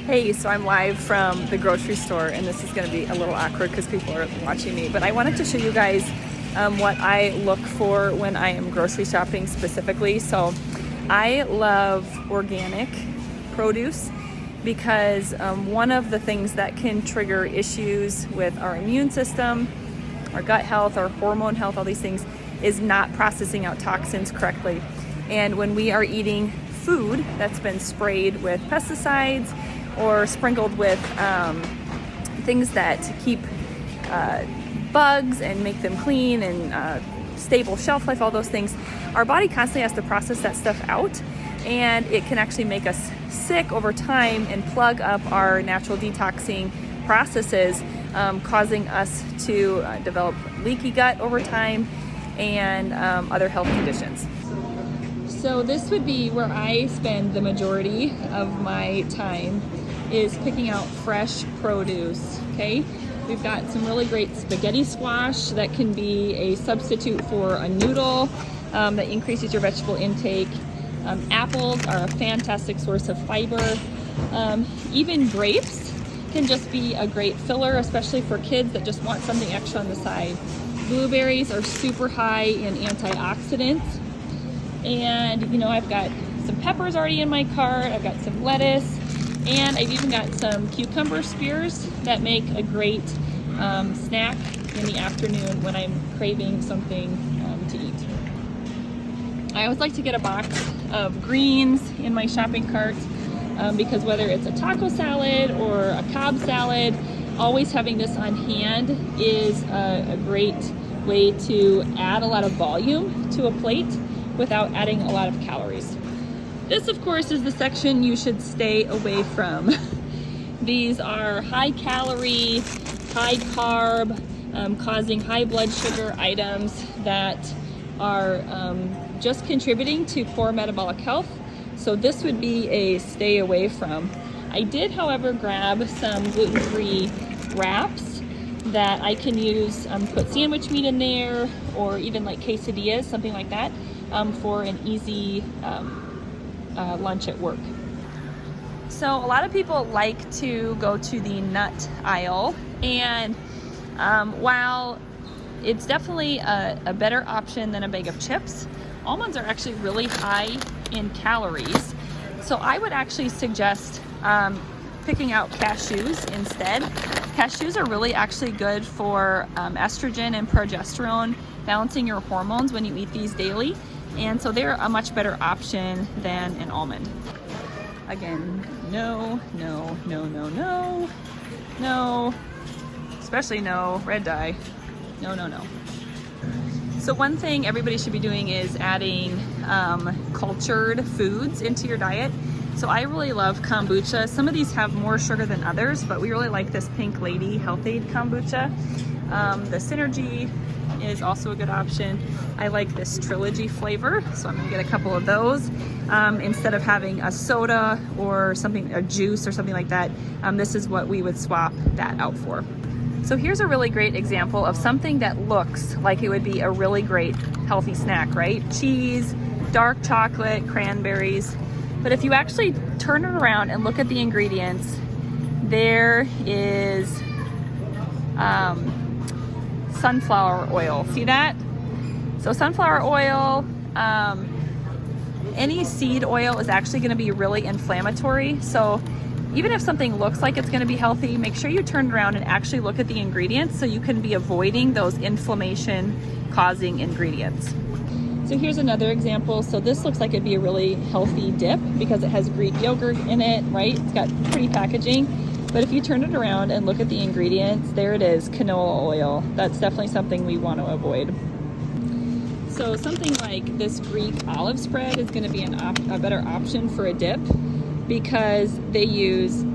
Hey, so I'm live from the grocery store, and this is going to be a little awkward because people are watching me, but I wanted to show you guys what I look for when I am grocery shopping specifically. So I love organic produce because one of the things that can trigger issues with our immune system, our gut health, our hormone health, all these things, is not processing out toxins correctly. And when we are eating food that's been sprayed with pesticides or sprinkled with things that keep bugs and make them clean and stable shelf life, all those things, our body constantly has to process that stuff out, and it can actually make us sick over time and plug up our natural detoxing processes, causing us to develop leaky gut over time and other health conditions. So this would be where I spend the majority of my time, is picking out fresh produce. Okay, we've got some really great spaghetti squash that can be a substitute for a noodle that increases your vegetable intake. Apples are a fantastic source of fiber. Even grapes can just be a great filler, especially for kids that just want something extra on the side. Blueberries are super high in antioxidants. And you know, I've got some peppers already in my cart, I've got some lettuce, and I've even got some cucumber spears that make a great snack in the afternoon when I'm craving something to eat. I always like to get a box of greens in my shopping cart because whether it's a taco salad or a Cobb salad, always having this on hand is a great way to add a lot of volume to a plate without adding a lot of calories. This, of course, is the section you should stay away from. These are high calorie, high carb, causing high blood sugar items that are just contributing to poor metabolic health. So this would be a stay away from. I did, however, grab some gluten-free wraps that I can use, put sandwich meat in there, or even like quesadillas, something like that, for an easy lunch at work. So a lot of people like to go to the nut aisle, and while it's definitely a better option than a bag of chips, almonds are actually really high in calories. So I would actually suggest picking out cashews instead. Cashews are really actually good for estrogen and progesterone, balancing your hormones when you eat these daily. And so they're a much better option than an almond. Again, no, no, no, no, no, no, especially no, red dye, no, no, no. So one thing everybody should be doing is adding cultured foods into your diet. So I really love kombucha. Some of these have more sugar than others, but we really like this Pink Lady Health-Ade kombucha. The Synergy is also a good option. I like this Trilogy flavor, so I'm gonna get a couple of those. Instead of having a soda or something, a juice or something like that, this is what we would swap that out for. So here's a really great example of something that looks like it would be a really great healthy snack, right? Cheese, dark chocolate, cranberries. But if you actually turn it around and look at the ingredients, there is sunflower oil. See that? So sunflower oil, any seed oil is actually going to be really inflammatory. So even if something looks like it's going to be healthy, make sure you turn around and actually look at the ingredients so you can be avoiding those inflammation causing ingredients. So here's another example. So this looks like it'd be a really healthy dip because it has Greek yogurt in it, right? It's got pretty packaging. But if you turn it around and look at the ingredients, there it is, canola oil. That's definitely something we want to avoid. So something like this Greek olive spread is going to be a better option for a dip because they use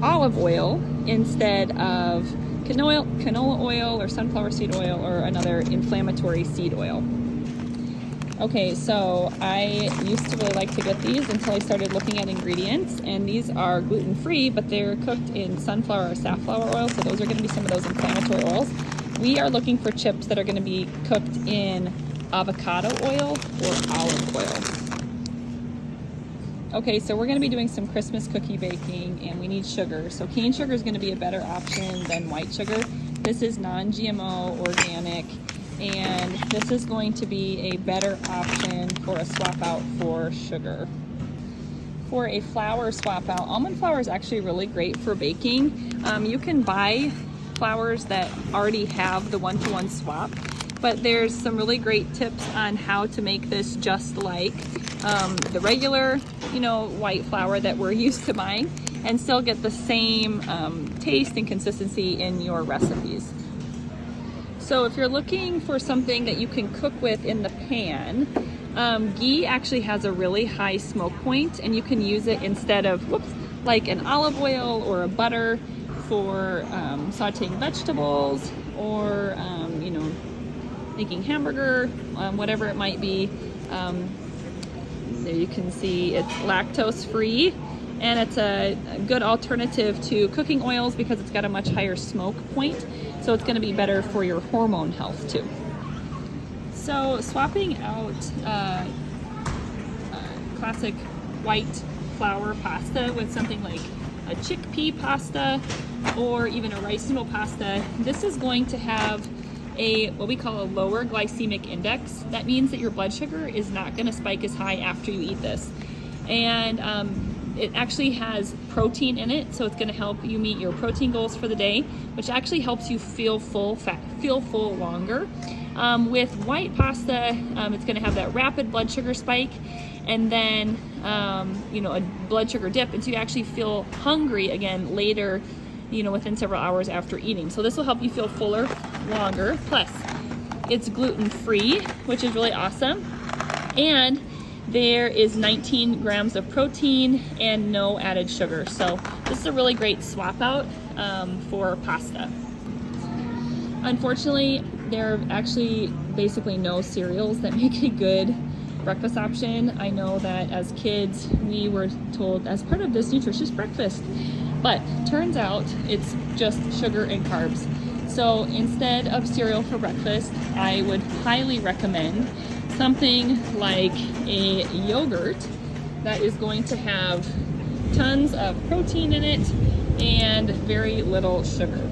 olive oil instead of canola oil or sunflower seed oil or another inflammatory seed oil. Okay, so I used to really like to get these until I started looking at ingredients, and these are gluten-free, but they're cooked in sunflower or safflower oil, so those are going to be some of those inflammatory oils. We are looking for chips that are going to be cooked in avocado oil or olive oil. Okay, so we're gonna be doing some Christmas cookie baking and we need sugar. So cane sugar is gonna be a better option than white sugar. This is non-GMO, organic, and this is going to be a better option for a swap out for sugar. For a flour swap out, almond flour is actually really great for baking. You can buy flours that already have the one-to-one swap, but there's some really great tips on how to make this just like the regular, white flour that we're used to buying, and still get the same taste and consistency in your recipes. So if you're looking for something that you can cook with in the pan, ghee actually has a really high smoke point, and you can use it instead of like an olive oil or a butter for sauteing vegetables or making hamburger, whatever it might be. There you can see it's lactose free, and it's a good alternative to cooking oils because it's got a much higher smoke point, so it's going to be better for your hormone health too. So swapping out classic white flour pasta with something like a chickpea pasta or even a rice noodle pasta, this is going to have what we call a lower glycemic index. That means that your blood sugar is not going to spike as high after you eat this. And it actually has protein in it, so it's going to help you meet your protein goals for the day, which actually helps you feel full longer. With white pasta, it's going to have that rapid blood sugar spike, and then a blood sugar dip, and so you actually feel hungry again later, within several hours after eating. So this will help you feel fuller longer. Plus, it's gluten-free, which is really awesome, and there is 19 grams of protein and no added sugar. So this is a really great swap out for pasta. Unfortunately, there are actually basically no cereals that make a good breakfast option. I know that as kids we were told as part of this nutritious breakfast, but turns out it's just sugar and carbs. So instead of cereal for breakfast, I would highly recommend something like a yogurt that is going to have tons of protein in it and very little sugar.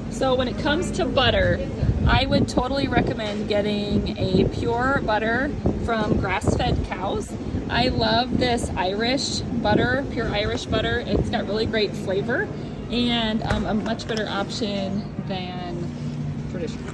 So when it comes to butter, I would totally recommend getting a pure butter from grass-fed cows. I love this Irish butter, pure Irish butter. It's got really great flavor and a much better option than traditional.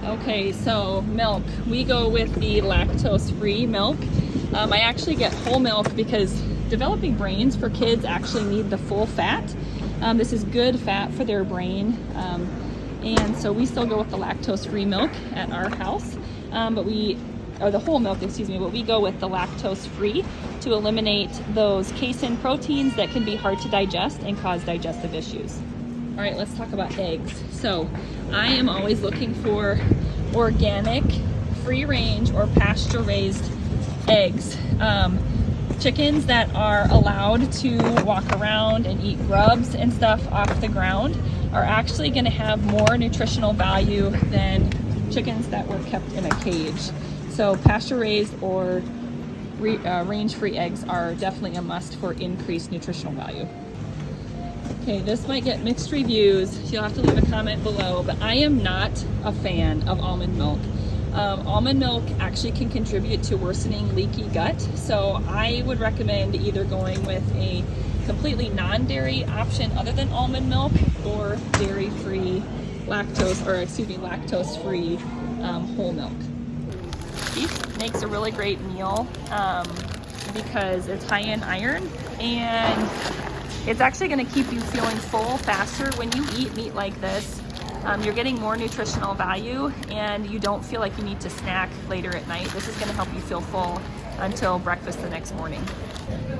Okay, so milk. We go with the lactose-free milk. I actually get whole milk because developing brains for kids actually need the full fat. This is good fat for their brain. And so we still go with the lactose-free milk at our house, or the whole milk, but we go with the lactose-free to eliminate those casein proteins that can be hard to digest and cause digestive issues. All right, let's talk about eggs. So I am always looking for organic, free-range, or pasture-raised eggs. Chickens that are allowed to walk around and eat grubs and stuff off the ground are actually going to have more nutritional value than chickens that were kept in a cage. So pasture-raised or range-free eggs are definitely a must for increased nutritional value. Okay, this might get mixed reviews, so you'll have to leave a comment below, but I am not a fan of almond milk. Almond milk actually can contribute to worsening leaky gut, so I would recommend either going with a completely non-dairy option other than almond milk, or dairy-free, lactose-free whole milk. Beef makes a really great meal because it's high in iron, and it's actually going to keep you feeling full faster. When you eat meat like this, you're getting more nutritional value, and you don't feel like you need to snack later at night. This is going to help you feel full until breakfast the next morning.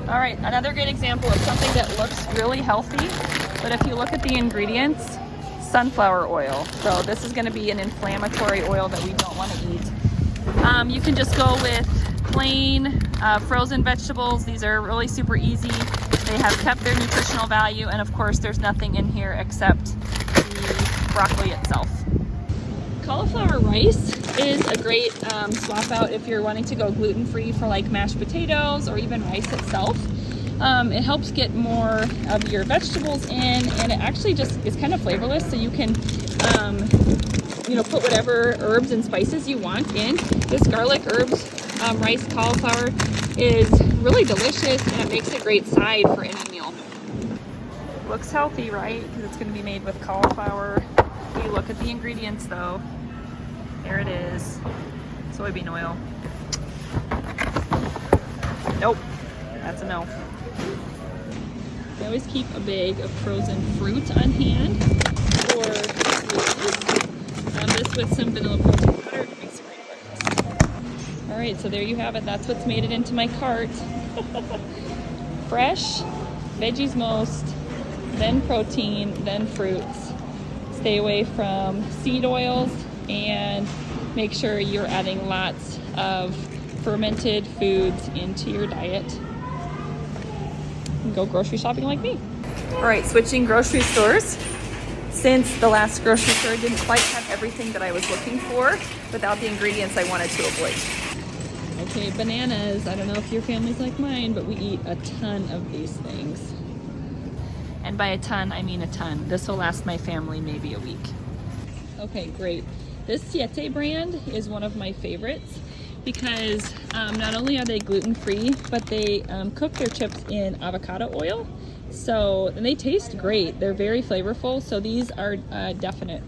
All right, another great example of something that looks really healthy, but if you look at the ingredients, sunflower oil. So this is going to be an inflammatory oil that we don't want to eat. You can just go with plain frozen vegetables. These are really super easy. They have kept their nutritional value, and of course there's nothing in here except the broccoli itself. cauliflower rice is a great swap out if you're wanting to go gluten-free for like mashed potatoes or even rice itself. It helps get more of your vegetables in, and it actually just is kind of flavorless, so you can you know, put whatever herbs and spices you want in. This garlic herbs rice cauliflower is really delicious, and it makes a great side for any meal. Looks healthy, right? Because it's going to be made with cauliflower. If you look at the ingredients though, there it is. Soybean oil. Nope, that's a no. I always keep a bag of frozen fruit on hand, or this with some vanilla protein butter makes a great breakfast. All right, so there you have it. That's what's made it into my cart. Fresh, veggies most, then protein, then fruits. Stay away from seed oils and make sure you're adding lots of fermented foods into your diet. And go grocery shopping like me. All right, switching grocery stores. Since the last grocery store didn't quite have everything that I was looking for without the ingredients I wanted to avoid. Okay, bananas. I don't know if your family's like mine, but we eat a ton of these things. And by a ton, I mean a ton. This will last my family maybe a week. Okay, great. This Siete brand is one of my favorites because not only are they gluten-free, but they cook their chips in avocado oil. So, and they taste great. They're very flavorful. So these are definite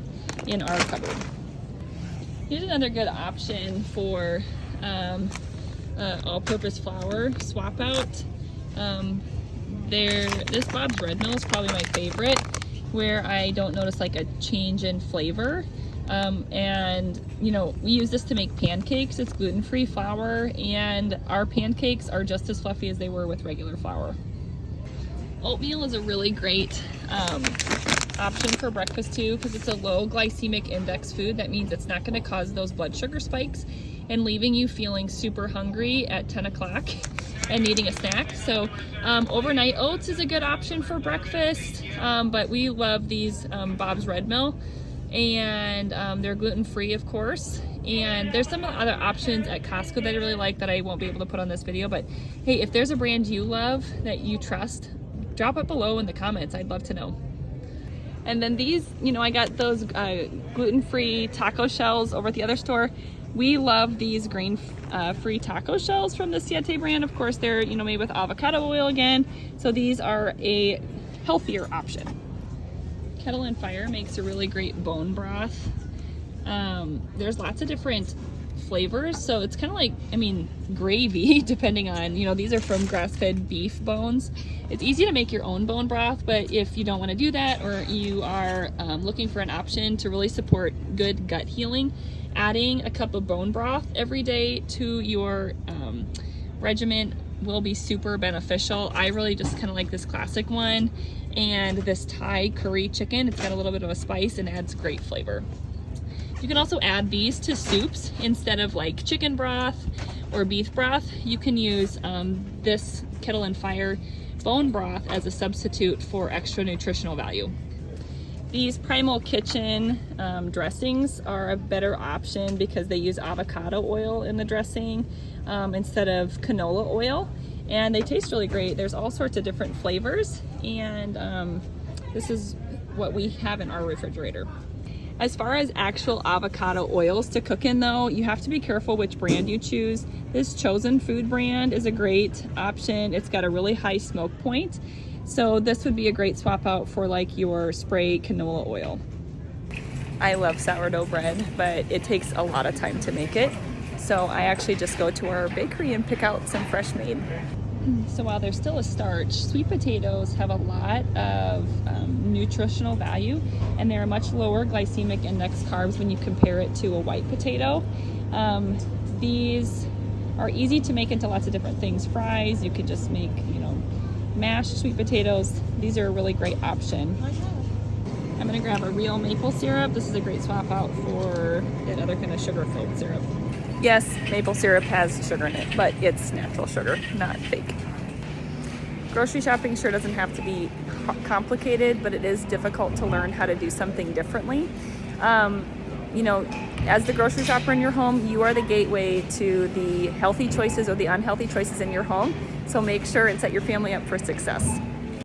in our cupboard. Here's another good option for all-purpose flour swap out. This Bob's Red Mill is probably my favorite, where I don't notice like a change in flavor. And you know, we use this to make pancakes. It's gluten-free flour, and our pancakes are just as fluffy as they were with regular flour. Oatmeal is a really great option for breakfast too, because it's a low glycemic index food. That means it's not going to cause those blood sugar spikes and leaving you feeling super hungry at 10 o'clock and needing a snack. So overnight oats is a good option for breakfast, but we love these Bob's Red Mill, and they're gluten-free, of course. And there's some other options at Costco that I really like that I won't be able to put on this video, but hey, if there's a brand you love that you trust, drop it below in the comments. I'd love to know. And then these, you know, I got those gluten-free taco shells over at the other store. We love these grain-free taco shells from the Siete brand. Of course, they're, you know, made with avocado oil again. So these are a healthier option. Kettle and Fire makes a really great bone broth. There's lots of different flavors, so it's kind of like, I mean, gravy, depending on, you know, these are from grass-fed beef bones. It's easy to make your own bone broth, but if you don't want to do that, or you are looking for an option to really support good gut healing, adding a cup of bone broth every day to your regimen will be super beneficial. I really just kind of like this classic one, and this Thai curry chicken. It's got a little bit of a spice and adds great flavor. You can also add these to soups instead of like chicken broth or beef broth. You can use this Kettle and Fire bone broth as a substitute for extra nutritional value. These Primal Kitchen dressings are a better option because they use avocado oil in the dressing instead of canola oil, and they taste really great. There's all sorts of different flavors, and this is what we have in our refrigerator. As far as actual avocado oils to cook in though, you have to be careful which brand you choose. This Chosen Food brand is a great option. It's got a really high smoke point. So this would be a great swap out for like your spray canola oil. I love sourdough bread, but it takes a lot of time to make it. So I actually just go to our bakery and pick out some fresh made. So while they're still a starch, sweet potatoes have a lot of nutritional value, and they're a much lower glycemic index carbs when you compare it to a white potato. These are easy to make into lots of different things. Fries, you could just make, you know, mashed sweet potatoes. These are a really great option. I'm gonna grab a real maple syrup. This is a great swap out for that other kind of sugar-filled syrup. Yes, maple syrup has sugar in it, but it's natural sugar, not fake. Grocery shopping sure doesn't have to be complicated, but it is difficult to learn how to do something differently. you know, as the grocery shopper in your home, you are the gateway to the healthy choices or the unhealthy choices in your home. So make sure and set your family up for success.